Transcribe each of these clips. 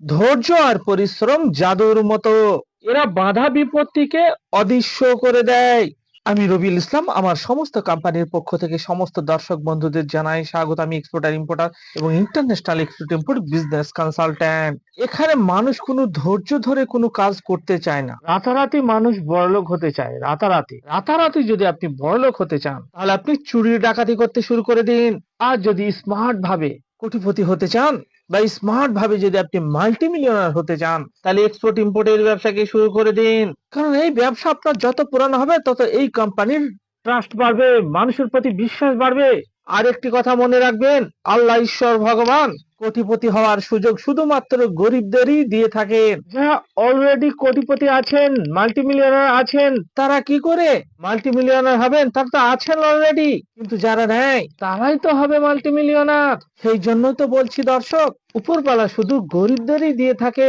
ধৈর্য আর পরিশ্রম জাদুর মতো, এরা বাধা বিপত্তিকে অদৃশ্য করে দেয়। আমি রবিউল ইসলাম, আমার সমস্ত কোম্পানির পক্ষ থেকে সমস্ত দর্শক বন্ধুদের জানাই স্বাগত। আমি এক্সপোর্টার ইম্পোর্টার এবং international export import business consultant. এখানে মানুষ কোনো ধৈর্য ধরে কোনো কাজ করতে চায় না, রাতারাতি মানুষ বড়লোক হতে চায়। রাতারাতি রাতারাতি যদি আপনি বড়লোক হতে চান, তাহলে আপনি চুরি ডাকাতি করতে শুরু করে দিন। আর যদি স্মার্ট ভাবে কোটিপতি হতে চান বা স্মার্ট ভাবে যদি আপনি মাল্টি মিলিয়নার হতে চান, তাহলে এক্সপোর্ট ইম্পোর্টের ব্যবসাকে শুরু করে দিন। কারণ এই ব্যবসা আপনার যত পুরানো হবে তত এই কোম্পানির ট্রাস্ট বাড়বে, মানুষের প্রতি বিশ্বাস বাড়বে। আর একটি কথা মনে রাখবেন, আল্লাহ ঈশ্বর ভগবান কোটিপতি হওয়ার সুযোগ শুধুমাত্র গরিবদেরই দিয়ে থাকেন। যারা অলরেডি কোটিপতি আছেন, মাল্টি মিলিয়নার আছেন, তারা কি করে মাল্টি মিলিয়নার হবেন? তারা তো আছেন অলরেডি। কিন্তু যারা নেয় তারাই তো হবে মাল্টি মিলিয়নার। সেই জন্য তো বলছি দর্শক, উপরওয়ালা শুধু গরিবদেরই দিয়ে থাকে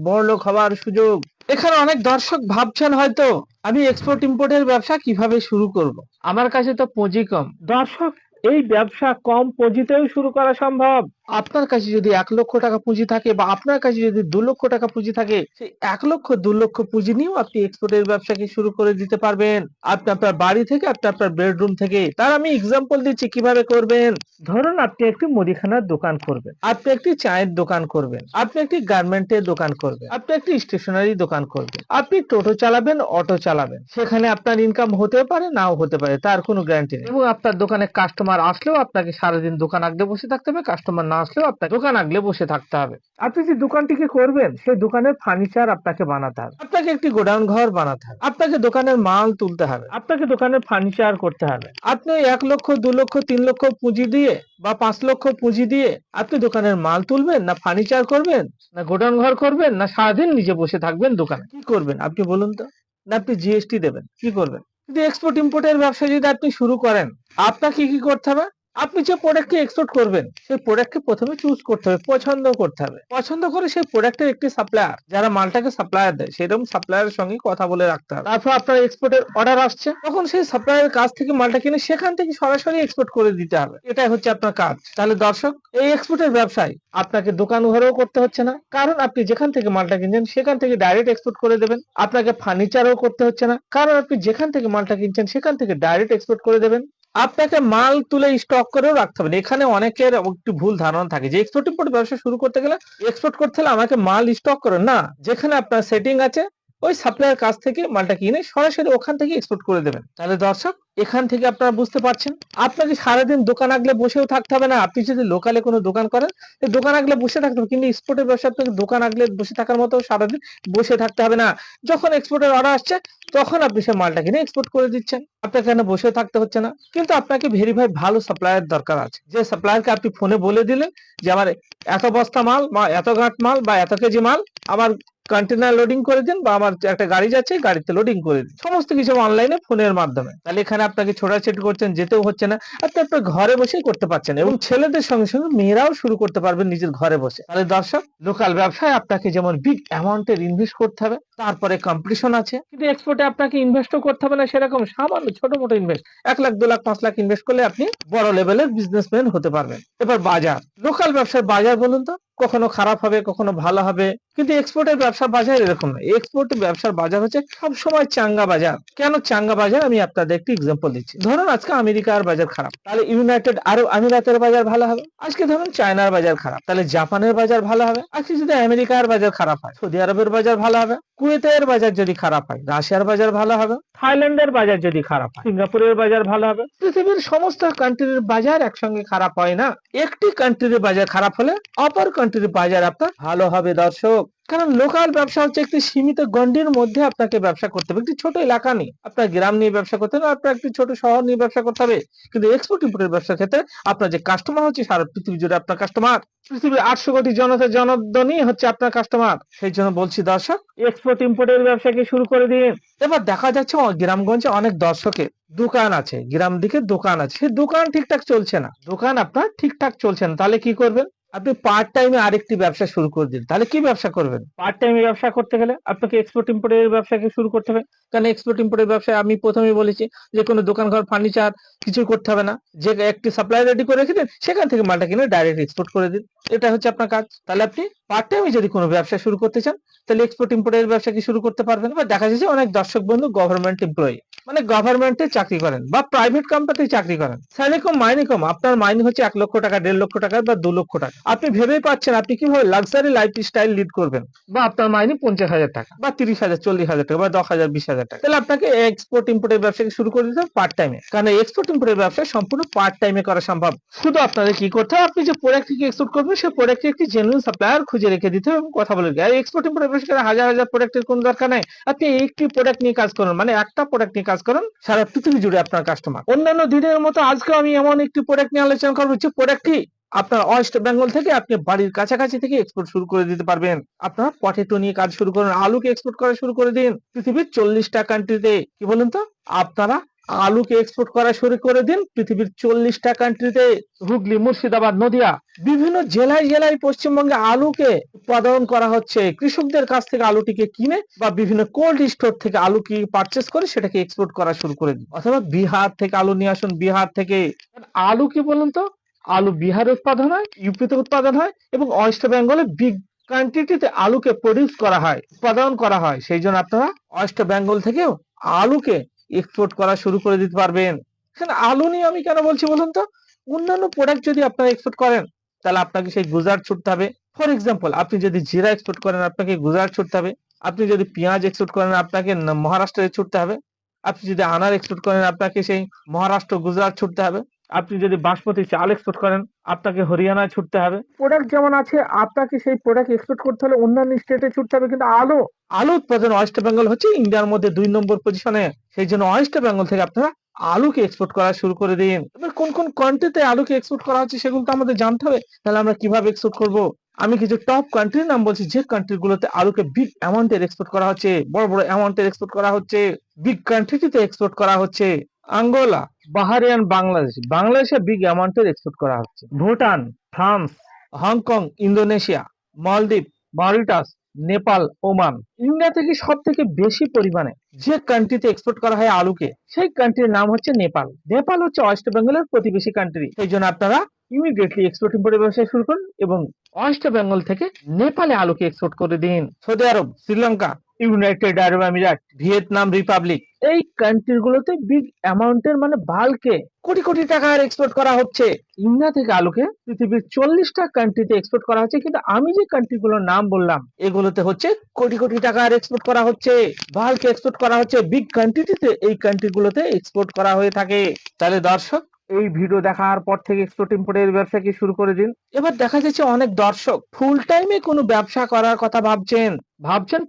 বড়লোক হওয়ার সুযোগ। এখানে অনেক দর্শক ভাবছেন হয়তো, আমি এক্সপোর্ট ইম্পোর্টের ব্যবসা কিভাবে শুরু করব? আমার কাছে তো পুঁজি কম। দর্শক, এই ব্যবসা কম পুঁজিতেও শুরু করা সম্ভব। আপনার কাছে যদি 1 লক্ষ টাকা পুঁজি থাকে বা আপনার কাছে যদি 2 লক্ষ টাকা পুঁজি থাকে, সেই 1 লক্ষ 2 লক্ষ পুঁজি নিয়েও আপনি এক্সপোর্টের ব্যবসাকে শুরু করে দিতে পারবেন। আপনি আপনার বাড়ি থেকে, আপনি আপনার বেডরুম থেকে। তার আমি এক্সাম্পল দিচ্ছি কিভাবে করবেন। ধরুন আপনি একটি মুদিখানার দোকান করবেন, আপনি একটি চায়ের দোকান করবেন, আপনি একটি গার্মেন্টের দোকান করবেন, আপনি একটি স্টেশনারি দোকান করবেন, আপনি টোটো চালাবেন, অটো চালাবেন। সেখানে আপনার ইনকাম হতে পারে, নাও হতে পারে, তার কোনো গ্যারান্টি নেই। এবং আপনার দোকানে কাস্টমার আসলেও আপনাকে সারাদিন দোকান আগলে বসে থাকতে হবে, কাস্টমার না আসলেও আপনাকে দোকান আগলে বসে থাকতে হবে। আপনি যে দোকানটিকে করবেন, সেই দোকানের ফার্নিচার আপনাকে বানাতে হবে, আপনাকে একটি গোডাউন ঘর বানাতে হবে, আপনাকে দোকানের মাল তুলতে হবে, আপনাকে দোকানের ফার্নিচার করতে হবে। আপনি 1 লক্ষ 2 লক্ষ 3 লক্ষ পুঁজি দিয়ে বা 5 লক্ষ পুঁজি দিয়ে আপনি দোকানের মাল তুলবেন, না ফার্নিচার করবেন, না গোডাউন ঘর করবেন, না সারাদিন নিজে বসে থাকবেন দোকানে? কি করবেন আপনি বলুন তো? না আপনি জিএসটি দেবেন? কি করবেন? কিন্তু এক্সপোর্ট ইম্পোর্টের ব্যবসা যদি আপনি শুরু করেন, আপনাকে কি করতে হবে? আপনি যে প্রোডাক্টকে এক্সপোর্ট করবেন, সেই প্রোডাক্টকে প্রথমে চুজ করতে হবে, পছন্দ করতে হবে। পছন্দ করে সেই প্রোডাক্টের একটি সাপ্লায়ার, যারা মালটাকে সাপ্লায়ার দেয়, সেরকম সাপ্লায়ারের সঙ্গে কথা বলে রাখতে হবে। তারপর আপনার এক্সপোর্টের অর্ডার আসছে, তখন সেই সাপ্লায়ারের কাছ থেকে মালটা কিনে সেখান থেকে সরাসরি এক্সপোর্ট করে দিতে হবে। এটাই হচ্ছে আপনার কাজ। তাহলে দর্শক, এই এক্সপোর্টের ব্যবসায় আপনাকে দোকান ঘরেও করতে হচ্ছে না, কারণ আপনি যেখান থেকে মালটা কিনছেন সেখান থেকে ডাইরেক্ট এক্সপোর্ট করে দেবেন। আপনাকে ফার্নিচারও করতে হচ্ছে না, কারণ আপনি যেখান থেকে মালটা কিনছেন সেখান থেকে ডাইরেক্ট এক্সপোর্ট করে দেবেন। আপনাকে মাল তুলে স্টক করেও রাখতে হবে না। এখানে অনেকের একটু ভুল ধারণা থাকে যে এক্সপোর্ট ইম্পোর্ট ব্যবসা শুরু করতে গেলে, এক্সপোর্ট করতে হলে আমাকে মাল স্টক করে না, যেখানে আপনার সেটিং আছে ওই সাপ্লায়ার কাছ থেকে মালটা কিনে সরাসরি ওখান থেকে এক্সপোর্ট করে দেবেন। তাহলে দর্শক, এখান থেকে আপনারা বুঝতে পারছেন, আপনাকে সারাদিন দোকান আগলে বসেও থাকতে হবে না। আপনি যদি লোকালে কোনো দোকান করেন, এই দোকান আগলে বসে থাকতে হবে, কিন্তু এক্সপোর্টের ব্যবসা আপনাকে দোকান আগলে বসে থাকার মতো সারাদিন বসে থাকতে হবে না। যখন এক্সপোর্টের অর্ডার আসছে, তখন আপনি সে মালটা কিনে এক্সপোর্ট করে দিচ্ছেন। আপনাকে এখানে বসে থাকতে হচ্ছে না। কিন্তু আপনাকে ভেরিফাই ভালো সাপ্লায়ার দরকার আছে, যে সাপ্লায়ারকে আপনি ফোনে বলে দিলেন যে আমার এত বস্তা মাল বা এত গাঁট মাল বা এত কেজি মাল আমার কন্টেনার লোডিং করে দিন, বা আমার একটা গাড়ি যাচ্ছে গাড়িতে লোডিং করে দিন। সমস্ত কিছু অনলাইনে ফোনের মাধ্যমে। তাহলে এখানে আপনাকে ছোটাছুটি করছেন, যেতেও হচ্ছে না, আপনি আপনার ঘরে বসেই করতে পারছেন। এবং ছেলেদের সঙ্গে সঙ্গে মেয়েরাও শুরু করতে পারবেন নিজের ঘরে বসে। তাহলে দর্শক, লোকাল ব্যবসায় আপনাকে যেমন বিগ অ্যামাউন্টের ইনভেস্ট করতে হবে, তারপরে কম্পিটিশন আছে। কিন্তু এক্সপোর্টে আপনাকে ইনভেস্টও করতে হবে না সেরকম, সামান্য ছোট মোটো ইনভেস্ট, 1 লাখ 2 লাখ 5 লাখ ইনভেস্ট করলে আপনি বড় লেভেলের বিজনেসম্যান হতে পারবেন। এবার বাজার, লোকাল ব্যবসার বাজার বলুন তো, কখনো খারাপ হবে, কখনো ভালো হবে। কিন্তু এক্সপোর্টের ব্যবসার বাজার এরকম নয়। এক্সপোর্টের ব্যবসার বাজার হচ্ছে সবসময় চাঙ্গা বাজার। কেন চাঙ্গা বাজার, আমি আপনাদের একটি এক্সাম্পল দিচ্ছি। ধরুন আজকে আমেরিকার বাজার খারাপ, তাহলে ইউনাইটেড আরব আমিরাতের বাজার ভালো হবে। আজকে ধরুন চায়নার বাজার খারাপ, তাহলে জাপানের বাজার ভালো হবে। আজকে যদি আমেরিকার বাজার খারাপ হয়, সৌদি আরবের বাজার ভালো হবে। কুয়েতের বাজার যদি খারাপ হয়, রাশিয়ার বাজার ভালো হবে। থাইল্যান্ডের বাজার যদি খারাপ হয়, সিঙ্গাপুরের বাজার ভালো হবে। পৃথিবীর সমস্ত কান্ট্রির বাজার একসঙ্গে খারাপ হয় না। একটি কান্ট্রির বাজার খারাপ হলে অপর কান্ট্রির বাজার আপনার ভালো হবে দর্শক। কারণ লোকাল ব্যবসা হচ্ছে একটি সীমিত গণ্ডির মধ্যে আপনাকে ব্যবসা করতে হবে। একটি ছোট এলাকা নিয়ে, আপনার গ্রাম নিয়ে ব্যবসা করতে হবে, আপনার একটি ছোট শহর নিয়ে ব্যবসা করতে হবে। কিন্তু এক্সপোর্ট ইম্পোর্টের ব্যবসার ক্ষেত্রে আপনার যে কাস্টমার হচ্ছে সারা পৃথিবী জুড়ে আপনার কাস্টমার। পৃথিবীর 800 কোটি জনদনই হচ্ছে আপনার কাস্টমার। সেই জন্য বলছি দর্শক, এক্সপোর্ট ইম্পোর্টের ব্যবসাকে শুরু করে দিন। এবার দেখা যাচ্ছে গ্রামগঞ্জে অনেক দর্শকের দোকান আছে, গ্রাম দিকে দোকান আছে, সেই দোকান ঠিকঠাক চলছে না, দোকান আপনার ঠিকঠাক চলছে না। তাহলে কি করবেন? আপনি পার্ট টাইমে আরেকটি ব্যবসা শুরু করে দিন। তাহলে কি ব্যবসা করবেন? পার্ট টাইমে ব্যবসা করতে গেলে আপনাকে এক্সপোর্ট ইম্পোর্টের ব্যবসাকে শুরু করতে হবে। কারণ এক্সপোর্ট ইম্পোর্টের ব্যবসায় আমি প্রথমেই বলেছি যে কোনো দোকান ঘর ফার্নিচার কিছু করতে হবে না। যে একটি সাপ্লাই রেডি করে রেখে দিন, সেখান থেকে মালটা কিনে ডাইরেক্ট এক্সপোর্ট করে দিন। এটা হচ্ছে আপনার কাজ। তাহলে আপনি পার্ট টাইমে যদি কোনো ব্যবসা শুরু করতে চান তাহলে এক্সপোর্ট ইম্পোর্টের ব্যবসা কি শুরু করতে পারবেন। এবার দেখা যাচ্ছে অনেক দর্শক বন্ধু গভর্নমেন্ট এমপ্লয়ি, মানে গভর্নমেন্টে চাকরি করেন বা প্রাইভেট কোম্পানিতে চাকরি করেন, স্যালারি কম মাইনে কম, আপনার মাইনে হচ্ছে 1 লক্ষ টাকা, 1.5 লক্ষ টাকা বা 2 লক্ষ টাকা। আপনি ভেবেই পাচ্ছেন আপনি কিভাবে লাক্সারি লাইফ স্টাইল লিড করবেন, বা আপনার মাইনে 50,000 টাকা বা 30,000 40,000 টাকা বা 10,000 20,000 টাকা, তাহলে আপনাকে এক্সপোর্ট ইম্পোর্টের ব্যবসা শুরু করে দিতে হবে পার্ট টাইমে। কারণ এক্সপোর্ট ইম্পোর্টের ব্যবসা সম্পূর্ণ পার্ট টাইমে করা সম্ভব। শুধু আপনাদের কি করতে হবে, আপনি যে প্রোডাক্ট থেকে এক্সপোর্ট করবেন সেই প্রোডাক্টের একটি জেনুইন সাপ্লায়ার খুঁজে রেখে দিতে হবে এবং কথা বলে দিতে হবে। আর এক্সপোর্ট ইম্পোর্টের ব্যবসা হাজার হাজার প্রোডাক্টের কোনো দরকার নেই। আপনি একটি প্রোডাক্ট নিয়ে কাজ করুন, মানে একটা প্রোডাক্ট নিয়ে কাজ করুন, সারা পৃথিবী জুড়ে আপনার কাস্টমার। অন্যান্য দিনের মতো আজকে আমি এমন একটি প্রোডাক্ট নিয়ে আলোচনা করবো যে প্রোডাক্টটি আপনার ওয়েস্ট বেঙ্গল থেকে আপনি বাড়ির কাছাকাছি থেকে এক্সপোর্ট শুরু করে দিতে পারবেন। আপনার পটেটো নিয়ে কাজ শুরু করুন, আলুকে এক্সপোর্ট করা শুরু করে দিন পৃথিবীর 40টা কান্ট্রিতে। কি বলুন তো, আপনারা আলুকে এক্সপোর্ট করা শুরু করে দিন পৃথিবীর 40টা কান্ট্রিতে। হুগলি, মুর্শিদাবাদ, নদিয়া, বিভিন্ন জেলায় জেলায় পশ্চিমবঙ্গে আলুকে উৎপাদন করা হচ্ছে। কৃষকদের কাছ থেকে আলুটিকে কিনে বা বিভিন্ন কোল্ড স্টোর থেকে আলুকে পারচেস করে সেটাকে এক্সপোর্ট করা শুরু করে দিন। অথবা বিহার থেকে আলু নিয়ে আসুন, বিহার থেকে। আলু কি বলুন তো, আলু বিহারে উৎপাদন হয়, ইউপিতে উৎপাদন হয় এবং ওয়েস্ট বেঙ্গলে বিগ কোয়ান্টিটিতে আলুকে প্রডিউস করা হয়, উৎপাদন করা হয়। সেই জন্য আপনারা ওয়েস্ট বেঙ্গল থেকেও আলুকে এক্সপোর্ট করা শুরু করে দিতে পারবেন। এখানে আলু নিয়ে আমি কেন বলছি বলুন তো, অন্যান্য প্রোডাক্ট যদি আপনারা এক্সপোর্ট করেন তাহলে আপনাকে সেই গুজরাট ছুটতে হবে। ফর এক্সাম্পল, আপনি যদি জিরা এক্সপোর্ট করেন আপনাকে গুজরাট ছুটতে হবে। আপনি যদি পেঁয়াজ এক্সপোর্ট করেন আপনাকে মহারাষ্ট্রে ছুটতে হবে। আপনি যদি আনার এক্সপোর্ট করেন আপনাকে সেই মহারাষ্ট্র গুজরাট ছুটতে হবে। আপনি যদি বাসমতি চাল এক্সপোর্ট করেন আপনাকে হরিয়ানায় ছুটতে হবে। প্রোডাক্ট যেমন আছে আপনাকে সেই প্রোডাক্ট এক্সপোর্ট করতে হলে অন্যান্য স্টেটে ছুটতে হবে। কিন্তু আলু উৎপাদন ওয়েস্ট বেঙ্গল হচ্ছে ইন্ডিয়ার মধ্যে 2 নম্বর পজিশনে। সেই জন্য ওয়েস্ট বেঙ্গল থেকে আপনারা আলুকে এক্সপোর্ট করা শুরু করে দিন। এবার কোন কোন কান্ট্রিতে আলুকে এক্সপোর্ট করা হচ্ছে সেগুলো তো আমাদের জানতে হবে, তাহলে আমরা কিভাবে এক্সপোর্ট করব। আমি কিছু টপ কান্ট্রির নাম বলছি যে কান্ট্রি গুলোতে আলুকে বিগ অ্যামাউন্টের এক্সপোর্ট করা হচ্ছে, বড় বড় অ্যামাউন্টের এক্সপোর্ট করা হচ্ছে, বিগ কান্ট্রিতে এক্সপোর্ট করা হচ্ছে। আঙ্গোলা, বাহারিয়ান, বাংলাদেশে বিগ অ্যামাউন্টের এক্সপোর্ট করা হচ্ছে। ভুটান, ফ্রান্স, হংকং, ইন্দোনেশিয়া, মালদ্বীপ, মরিটাস, নেপাল, ওমান। ইন্ডিয়া থেকে সব থেকে বেশি পরিমাণে যে কান্ট্রিতে এক্সপোর্ট করা হয় আলুকে সেই কান্ট্রির নাম হচ্ছে নেপাল। নেপাল হচ্ছে ওয়েস্ট বেঙ্গলের প্রতিবেশী কান্ট্রি। সেই জন্য আপনারা ইমিডিয়েটলি এক্সপোর্ট ইম্পোর্টের ব্যবসা শুরু করুন এবং ওয়েস্ট বেঙ্গল থেকে নেপালে আলুকে এক্সপোর্ট করে দিন। সৌদি আরব, শ্রীলঙ্কা, ইউনাইটেড আরব আমিরাত, ভিয়েতনাম রিপাবলিক, এই কান্ট্রি গুলোতে বিগ অ্যামাউন্টের মানে বাল্কে কোটি কোটি টাকার এক্সপোর্ট করা হচ্ছে। ইন্ডিয়া থেকে আলুকে পৃথিবীর 40টা কান্ট্রিতে এক্সপোর্ট করা হচ্ছে, কিন্তু আমি যে কান্ট্রি গুলোর নাম বললাম এগুলোতে হচ্ছে কোটি কোটি টাকার এক্সপোর্ট করা হচ্ছে, বাল্ক এক্সপোর্ট করা হচ্ছে। বিগ কোয়ান্টিটিতে এই কান্ট্রি গুলোতে এক্সপোর্ট করা হয়ে থাকে। তাহলে দর্শক, এই ভিডিও দেখার পর থেকে এক্সপোর্ট ইম্পোর্টের ব্যবসা কি শুরু করে দিন। এবার দেখা যাচ্ছে অনেক দর্শক ফুল টাইমে কোনো ব্যবসা করার কথা ভাবছেন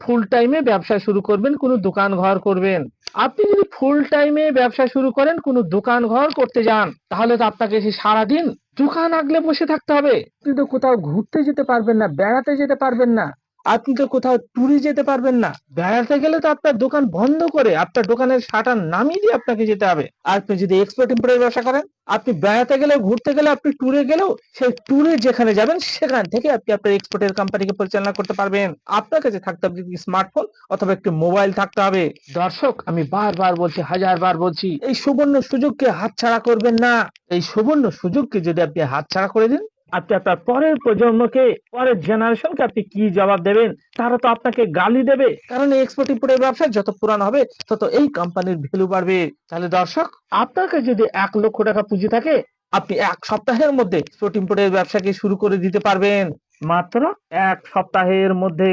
ফুল টাইমে ব্যবসা শুরু করবেন, কোনো দোকান ঘর করবেন। আপনি যদি ফুল টাইমে ব্যবসা শুরু করেন, কোনো দোকান ঘর করতে যান, তাহলে তো আপনাকে সে সারাদিন দোকান আগলে বসে থাকতে হবে। আপনি তো কোথাও ঘুরতে যেতে পারবেন না, বেড়াতে যেতে পারবেন না, আপনি তো কোথাও ট্যুরে যেতে পারবেন না। বেড়াতে গেলে তো আপনার দোকান বন্ধ করে আপনার দোকানের শাটার নামিয়ে দিয়ে আপনাকে যেতে হবে। আর আপনি যদি এক্সপোর্ট ইম্পোর্টের ব্যবসা করেন, আপনি বেড়াতে গেলে, ঘুরতে গেলে, আপনি ট্যুরে গেলেও সেই ট্যুরে যেখানে যাবেন সেখান থেকে আপনি আপনার এক্সপোর্টের কোম্পানিকে পরিচালনা করতে পারবেন। আপনার কাছে থাকতে হবে একটি স্মার্টফোন অথবা একটি মোবাইল থাকতে হবে। দর্শক, আমি বারবার বলছি, হাজারবার বলছি, এই সুবর্ণ সুযোগকে হাতছাড়া করবেন না। এই সুবর্ণ সুযোগকে যদি আপনি হাতছাড়া করে দিন, আপনি আপনার পরের প্রজন্মকে, পরের জেনারেশনকে আপনি কি জবাব দেবেন? তারা তো আপনাকে গালি দেবে। কারণ এই এক্সপোর্ট ইম্পোর্টের ব্যবসা যত পুরানো হবে তত এই কোম্পানির ভ্যালু বাড়বে। তাহলে দর্শক, আপনাকে যদি 1 লক্ষ টাকা পুঁজি থাকে, আপনি 1 সপ্তাহের মধ্যে এক্সপোর্ট ইম্পোর্টের ব্যবসাকে শুরু করে দিতে পারবেন, মাত্র 1 সপ্তাহের মধ্যে।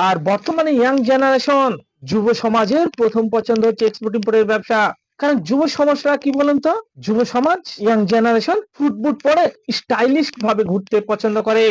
আর বর্তমানে ইয়াং জেনারেশন, যুব সমাজের প্রথম পছন্দ হচ্ছে এক্সপোর্ট ইম্পোর্টের ব্যবসা। কারণ যুব সমাজরা কি বলেন তো, যুব সমাজ, ইয়াং জেনারেশন ফুটবুট পরে স্টাইলিশ ভাবে ঘুরতে পছন্দ করে।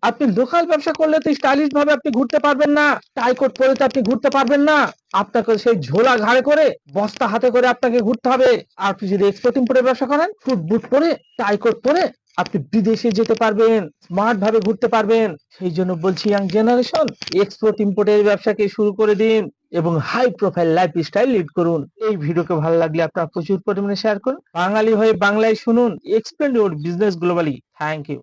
আপনি লোকাল ব্যবসা করলে তো স্টাইলিশ ভাবে আপনি ঘুরতে পারবেন না, টাই কোট পরে তো আপনি ঘুরতে পারবেন না। আপনাকে সেই ঝোলা ঘাড়ে করে, বস্তা হাতে করে আপনাকে ঘুরতে হবে। আর আপনি যদি এক্সপোর্ট ইম্পোর্টের ব্যবসা করেন, ফুটবুট পরে, টাই কোট পরে আপনি বিদেশে যেতে পারবেন, স্মার্ট ভাবে ঘুরতে পারবেন। সেই জন্য বলছি ইয়াং জেনারেশন, এক্সপোর্ট ইম্পোর্টের ব্যবসাকে শুরু করে দিন এবং হাই প্রোফাইল লাইফস্টাইল লিড করুন। এই ভিডিওকে ভালো লাগলে আপনারা প্রচুর পরিমাণে শেয়ার করুন। বাঙালি হয়ে বাংলায় শুনুন, explain your business globally. Thank you.